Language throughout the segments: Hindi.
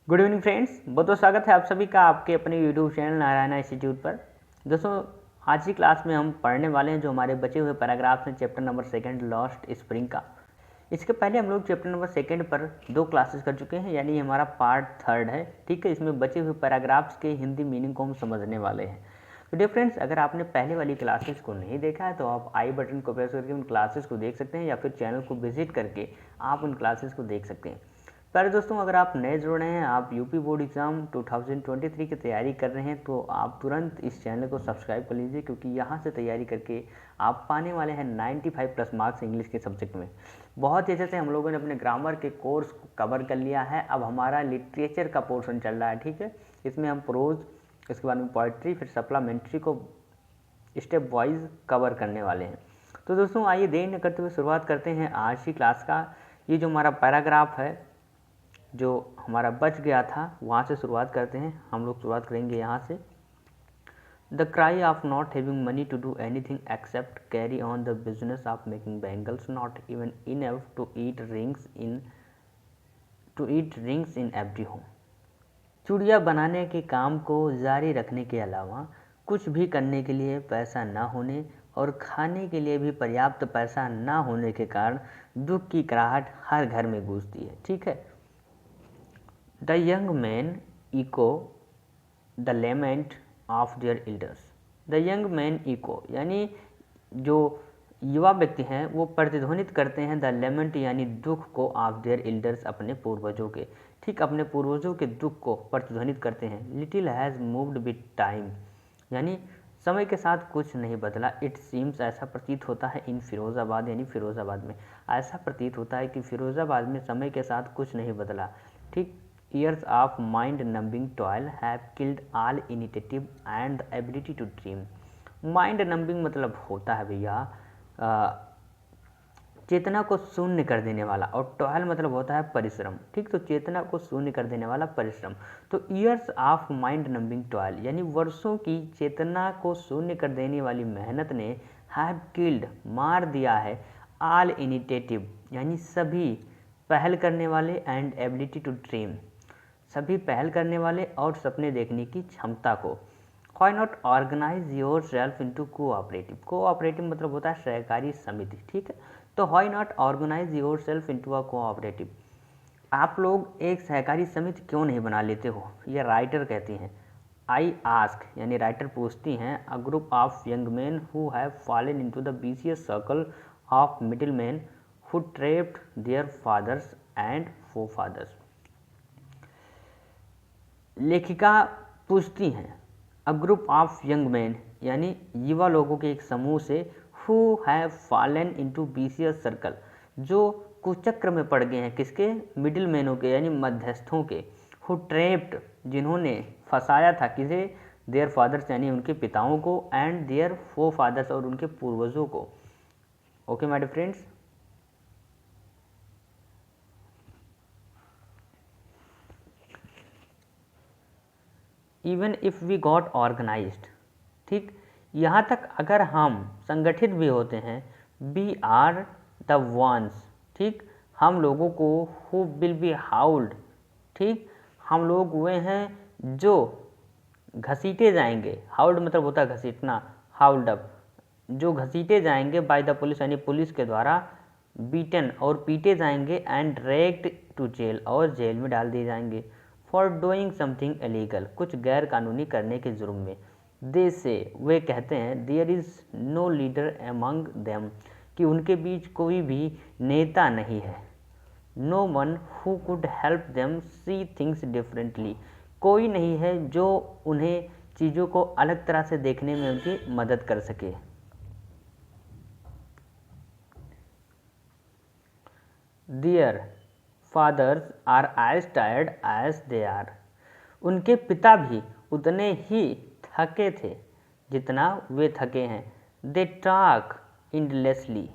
गुड इवनिंग फ्रेंड्स, बहुत बहुत स्वागत है आप सभी का आपके अपने यूट्यूब चैनल नारायणा इंस्टीट्यूट पर। दोस्तों, आज की क्लास में हम पढ़ने वाले हैं जो हमारे बचे हुए पैराग्राफ्स हैं चैप्टर नंबर 2 लॉस्ट स्प्रिंग का। इसके पहले हम लोग चैप्टर नंबर 2 पर 2 क्लासेस कर चुके हैं, यानी हमारा पार्ट 3 है। ठीक है, इसमें बचे हुए पैराग्राफ्स के हिंदी मीनिंग को हम समझने वाले हैं। तो डियर फ्रेंड्स, अगर आपने पहले वाली क्लासेस को नहीं देखा है तो आप आई बटन को प्रेस करके उन क्लासेस को देख सकते हैं, या फिर चैनल को विजिट करके आप उन क्लासेस को देख सकते हैं। पर दोस्तों, अगर आप नए जुड़ रहे हैं, आप यूपी बोर्ड एग्ज़ाम 2023 की तैयारी कर रहे हैं, तो आप तुरंत इस चैनल को सब्सक्राइब कर लीजिए, क्योंकि यहाँ से तैयारी करके आप पाने वाले हैं 95 प्लस मार्क्स इंग्लिश के सब्जेक्ट में। बहुत ही अच्छे से हम लोगों ने अपने ग्रामर के कोर्स को कवर कर लिया है। अब हमारा लिटरेचर का पोर्शन चल रहा है। ठीक है, इसमें हम प्रोज, इसके बाद में पोइट्री, फिर सप्लीमेंट्री को स्टेप वाइज कवर करने वाले हैं। तो दोस्तों, आइए देर न करते हुए शुरुआत करते हैं आज की क्लास का। ये जो हमारा पैराग्राफ है जो हमारा बच गया था, वहाँ से शुरुआत करते हैं। हम लोग शुरुआत करेंगे यहाँ से। The cry of not having money to do anything except carry on the business of making bangles, not even enough to eat rings in every home. चूड़ियाँ बनाने के काम को जारी रखने के अलावा कुछ भी करने के लिए पैसा न होने और खाने के लिए भी पर्याप्त पैसा न होने के कारण दुख की कराहट हर घर में गूंजती है। ठीक है। The young men echo the lament of their elders. The young men echo यानी जो युवा व्यक्ति हैं वो प्रतिध्वनित करते हैं द लेमेंट यानी दुख को ऑफ देयर एल्डर्स अपने पूर्वजों के। ठीक, अपने पूर्वजों के दुख को प्रतिध्वनित करते हैं। Little has moved with time यानी समय के साथ कुछ नहीं बदला। इट सीम्स ऐसा प्रतीत होता है इन फिरोज़ाबाद यानी फिरोज़ाबाद में ऐसा प्रतीत होता है कि फिरोज़ाबाद में समय के साथ कुछ नहीं बदला। ठीक, years of mind-numbing toil have killed all initiative and the ability to dream. Mind-numbing मतलब होता है भैया चेतना को शून्य कर देने वाला, और टॉयल मतलब होता है परिश्रम। ठीक, तो चेतना को शून्य कर देने वाला परिश्रम। तो years of mind numbing toil यानी वर्षों की चेतना को शून्य कर देने वाली मेहनत ने हैव किल्ड मार दिया है ऑल इनिशिएटिव यानी सभी पहल करने वाले एंड एबिलिटी टू ड्रीम सभी पहल करने वाले और सपने देखने की क्षमता को। Why not organise yourself into cooperative. Cooperative मतलब होता है सहकारी समिति। ठीक है, तो why not organise yourself into a cooperative. आप लोग एक सहकारी समिति क्यों नहीं बना लेते हो, ये राइटर कहती हैं। आई आस्क यानी राइटर पूछती हैं a group of young man who have fallen into the vicious circle of middle man who trapped their fathers and forefathers. लेखिका पूछती हैं a group of young man यानी युवा लोगों के एक समूह से who have fallen into vicious circle जो कुचक्र में पड़ गए हैं, किसके? मिडिल मैनों के यानी मध्यस्थों के। हु ट्रैप्ड जिन्होंने फंसाया था, किसे? देयर फादर्स यानी उनके पिताओं को, एंड देयर फोर फादर्स और उनके पूर्वजों को। Okay my dear friends, even if we got organised. ठीक, यहाँ तक अगर हम संगठित भी होते हैं, वी आर द वंस। ठीक, हम लोगों को हु विल बी हाउल्ड। ठीक, हम लोग वे हैं जो घसीटे जाएंगे। हाउल्ड मतलब होता है घसीटना, हाउल्ड अप, जो घसीटे जाएंगे बाय द पुलिस यानी पुलिस के द्वारा, बीटन और पीटे जाएंगे, एंड ड्रैग्ड टू जेल और जेल में डाल दिए जाएंगे, फॉर डूइंग समथिंग इलीगल कुछ गैर कानूनी करने के जुर्म में। दे से वे कहते हैं there is no leader among them कि उनके बीच कोई भी नेता नहीं है। No one who could help them see things differently कोई नहीं है जो उन्हें चीज़ों को अलग तरह से देखने में उनकी मदद कर सके। Their fathers are as tired as they are उनके पिता भी उतने ही थके थे जितना वे थके हैं। They talk endlessly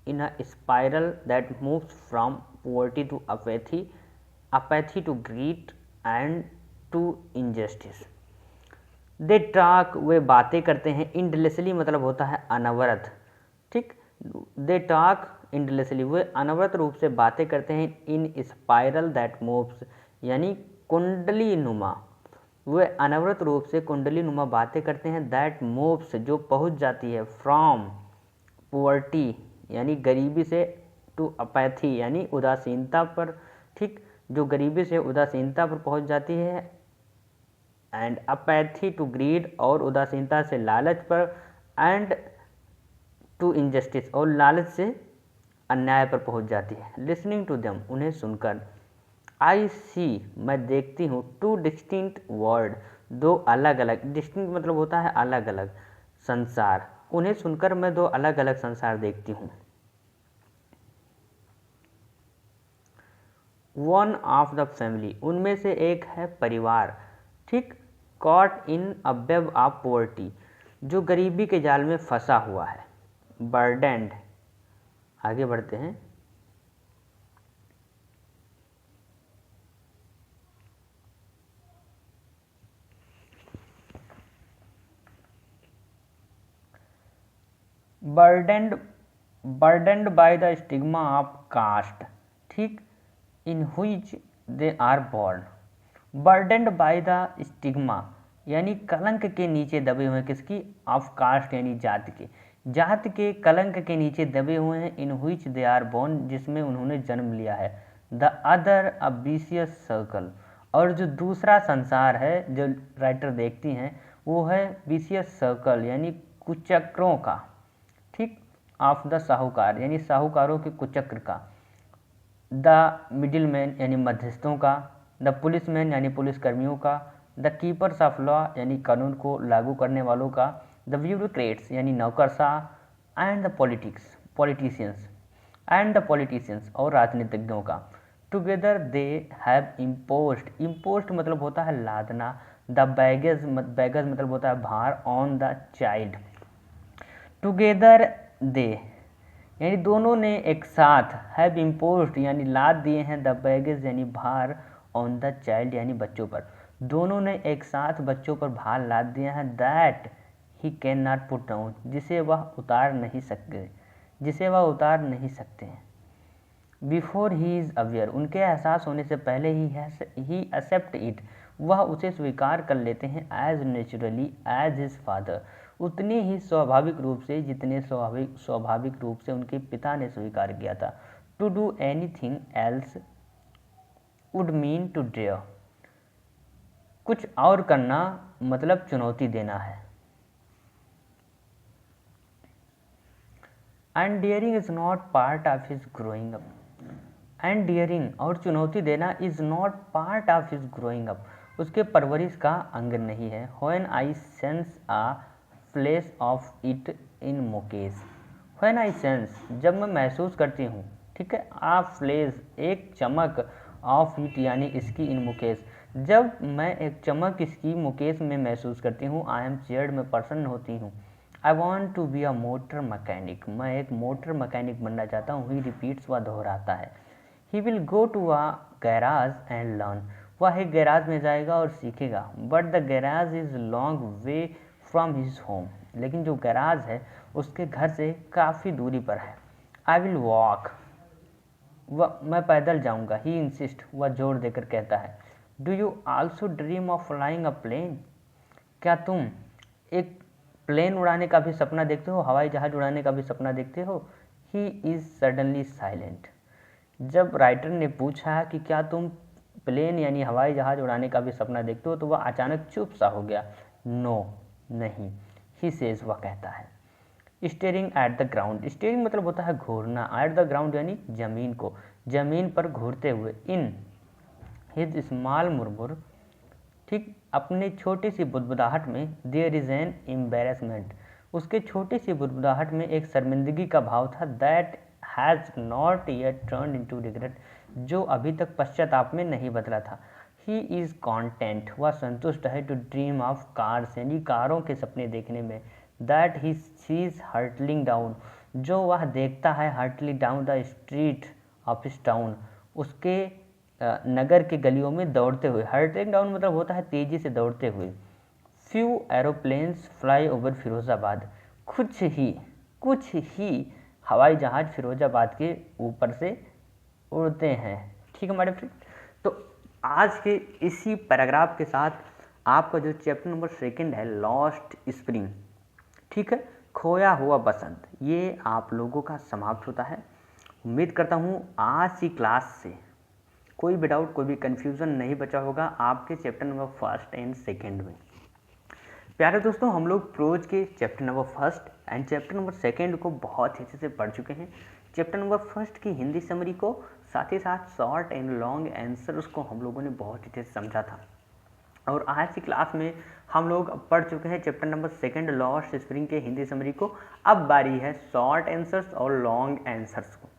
in a spiral that moves from poverty to apathy to greed and to injustice. They talk वे बातें करते हैं, इंडलेसली मतलब होता है अनवरत। ठीक, दे टॉक इंडलेसली वे अनवरत रूप से बातें करते हैं, इन स्पाइरल दैट मूव्स यानी कुंडली नुमा, वे अनवरत रूप से कुंडली नुमा बातें करते हैं। दैट मूव्स, जो पहुंच जाती है। फ्रॉम पुअर्टी यानी गरीबी से, टू अपैथी यानी उदासीनता पर, ठीक, जो गरीबी से उदासीनता पर पहुंच जाती है। एंड अपैथी टू ग्रीड, और उदासीनता से लालच पर। एंड टू इनजस्टिस, और लालच से अन्याय पर पहुंच जाती है। लिसनिंग टू देम, उन्हें सुनकर। आई सी, मैं देखती हूँ। टू डिस्टिंक्ट वर्ल्ड, दो अलग अलग, डिस्टिंक्ट मतलब होता है अलग अलग, संसार। उन्हें सुनकर मैं दो अलग अलग संसार देखती हूँ। वन ऑफ द फैमिली, उनमें से एक है परिवार, ठीक। Caught in a web of poverty, जो गरीबी के जाल में फंसा हुआ है। बर्डेंड, आगे बढ़ते हैं। Burdened by the stigma of caste, ठीक, in which they are born. Burdened by the stigma यानी कलंक के नीचे दबे हुए हैं, किसकी? ऑफ कास्ट यानी जाति के, जात के कलंक के नीचे दबे हुए हैं। In which they are born, जिसमें उन्होंने जन्म लिया है। The other a vicious circle, और जो दूसरा संसार है जो राइटर देखती हैं वो है विशियस सर्कल यानी कुचक्रों का, ठीक। ऑफ द साहूकार यानी साहूकारों के कुचक्र का। द मिडिल मैन यानी मध्यस्थों का। द पुलिस मैन यानी पुलिसकर्मियों का। द कीपर्स ऑफ लॉ यानी कानून को लागू करने वालों का। द ब्यूरोक्रेट्स यानी नौकरशाह। एंड द पॉलिटिशियंस और राजनीतिज्ञों का। टुगेदर दे हैव इम्पोज्ड मतलब होता है लादना। द बैगेज मतलब होता है भार, on the child. Together they यानी दोनों ने एक साथ, हैव इम्पोज्ड यानी लाद दिए हैं, द बैगेज यानी भार, ऑन द चाइल्ड यानी बच्चों पर। दोनों ने एक साथ बच्चों पर भार लाद दिया है। That he can not put down, जिसे वह उतार नहीं सकते हैं। बिफोर ही इज़ अवेयर, उनके एहसास होने से पहले ही एक्सेप्ट इट, वह उसे स्वीकार कर लेते हैं। As naturally as his father, उतने ही स्वाभाविक रूप से जितने स्वाभाविक रूप से उनके पिता ने स्वीकार किया था। To do anything else would mean to dare, कुछ और करना मतलब चुनौती देना है। And daring is not part of his growing up, and daring और चुनौती देना is not part of his growing up, उसके परवरिश का अंग नहीं है। When I sense a flash of it in Mukesh, when I sense जब मैं महसूस करती हूँ, ठीक है, आ फ्लैश एक चमक, ऑफ इट यानी इसकी, इन मुकेश जब मैं एक चमक इसकी मुकेश में महसूस करती हूँ। आई एम चेयर्ड मैं प्रसन्न होती हूँ। I want to be a motor mechanic, मैं एक मोटर मैकेनिक बनना चाहता हूँ। ही रिपीट्स, वह दोहराता है। He will go to a garage and learn, वह एक गैराज में जाएगा और सीखेगा। But the garage is long way from his home, लेकिन जो गैराज है उसके घर से काफ़ी दूरी पर है। आई विल वॉक, वह मैं पैदल जाऊंगा। ही इंसिस्ट, वह जोर देकर कहता है। Do you also dream of flying a plane, क्या तुम एक प्लेन उड़ाने का भी सपना देखते हो, हवाई जहाज उड़ाने का भी सपना देखते हो? ही इज़ सडनली साइलेंट, जब राइटर ने पूछा कि क्या तुम प्लेन यानी हवाई जहाज उड़ाने का भी सपना देखते हो, तो वह अचानक चुप सा हो गया। नो, नहीं। ही सेज, वह कहता है। Staring at the ground, steering मतलब होता है घूरना, एट द ग्राउंड यानी जमीन को, जमीन पर घूरते हुए। इन हिज स्मॉल मुरमुर, ठीक, अपनी छोटी सी बुदबुदाहट में। देयर इज एन एम्बेरसमेंट, उसके छोटी सी बुदबुदाहट में एक शर्मिंदगी का भाव था। That has not yet turn into regret, जो अभी तक पश्चाताप में नहीं बदला था। ही इज़ कॉन्टेंट, वह संतुष्ट है। टू ड्रीम ऑफ कार्स यानी कारों के सपने देखने में। That he sees hurtling down, जो वह देखता है, heartily down the street of his town, उसके नगर के गलियों में दौड़ते हुए। हर्टलिंग डाउन मतलब होता है तेज़ी से दौड़ते हुए। Few aeroplanes fly over Firozabad, कुछ ही हवाई जहाज़ फिरोज़ाबाद के ऊपर से उड़ते हैं, ठीक है हमारे फ्रेंड। तो आज के इसी पैराग्राफ के साथ आपका जो चैप्टर नंबर 2 है लॉस्ट स्प्रिंग, ठीक है, खोया हुआ बसंत, ये आप लोगों का समाप्त होता है। उम्मीद करता हूँ आज की क्लास से कोई भी डाउट, कोई भी कन्फ्यूज़न नहीं बचा होगा आपके चैप्टर नंबर 1 एंड 2 में। प्यारे दोस्तों, हम लोग प्रोज के chapter number 1 and chapter number 2 को बहुत ही अच्छे से पढ़ चुके हैं। चैप्टर नंबर 1 की हिंदी समरी को, साथ ही साथ शॉर्ट एंड लॉन्ग आंसर्स को हम लोगों ने बहुत अच्छे से समझा था। और आज की क्लास में हम लोग पढ़ चुके हैं चैप्टर नंबर 2 लॉस्ट स्प्रिंग के हिंदी समरी को। अब बारी है शॉर्ट आंसर्स और लॉन्ग आंसर्स को।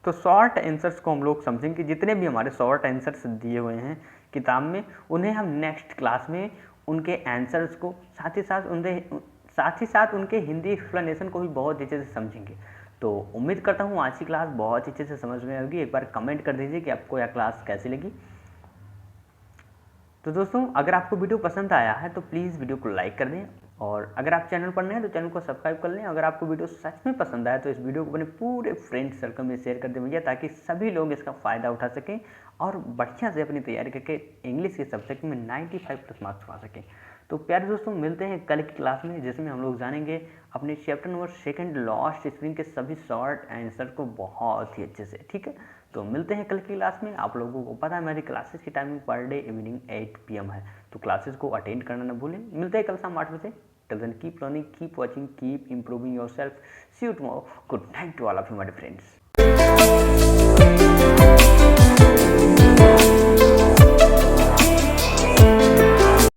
तो शॉर्ट आंसर्स को हम लोग समझेंगे। जितने भी हमारे शॉर्ट आंसर्स दिए हुए हैं किताब में, उन्हें हम नेक्स्ट क्लास में उनके आंसर्स को, साथ ही साथ उनके हिंदी एक्सप्लेनेशन को भी बहुत अच्छे से समझेंगे। तो उम्मीद करता हूँ आज की क्लास बहुत अच्छे से समझ में आएगी। एक बार कमेंट कर दीजिए कि आपको यह क्लास कैसी लगी। तो दोस्तों, अगर आपको वीडियो पसंद आया है तो प्लीज़ वीडियो को लाइक कर दें, और अगर आप चैनल पर नए हैं तो चैनल को सब्सक्राइब कर लें। अगर आपको वीडियो सच में पसंद आया तो इस वीडियो को अपने पूरे फ्रेंड सर्कल में शेयर कर दें भैया, ताकि सभी लोग इसका फ़ायदा उठा सकें और बढ़िया से अपनी तैयारी करके इंग्लिश के सब्जेक्ट में 95+ मार्क्स पा सकें। तो प्यारे दोस्तों, मिलते हैं कल की क्लास में, जिसमें हम लोग जानेंगे अपने चैप्टर नंबर 2 लॉस्ट स्प्रिंग के सभी शॉर्ट आंसर को बहुत ही अच्छे से, ठीक है। तो मिलते हैं कल की क्लास में। आप लोगों को पता है मेरी क्लासेस की timing per day evening 8 PM है, तो क्लासेस को अटेंड करना ना भूलें। मिलते हैं कल शाम 8 बजे। Till then, keep learning, keep watching, keep improving yourself. See you tomorrow. Good night to all of you, my friends.